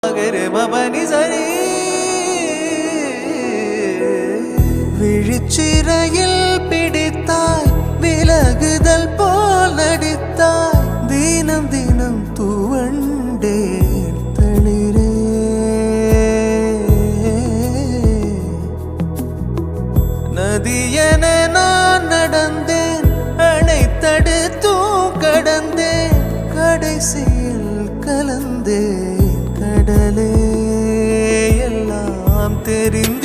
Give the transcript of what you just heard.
மபனி சரி விழிச்சிறையில் பிடித்தாய் விலகுதல் போல் நடித்தாய் தினம் தினம் தூவண்டே தளிரே நதியென நான் நடந்தேன் அணைத்தடுத்தும் கடந்தேன் கடைசியில் கலந்தேன் கடலே எல்லாம் தெரிந்து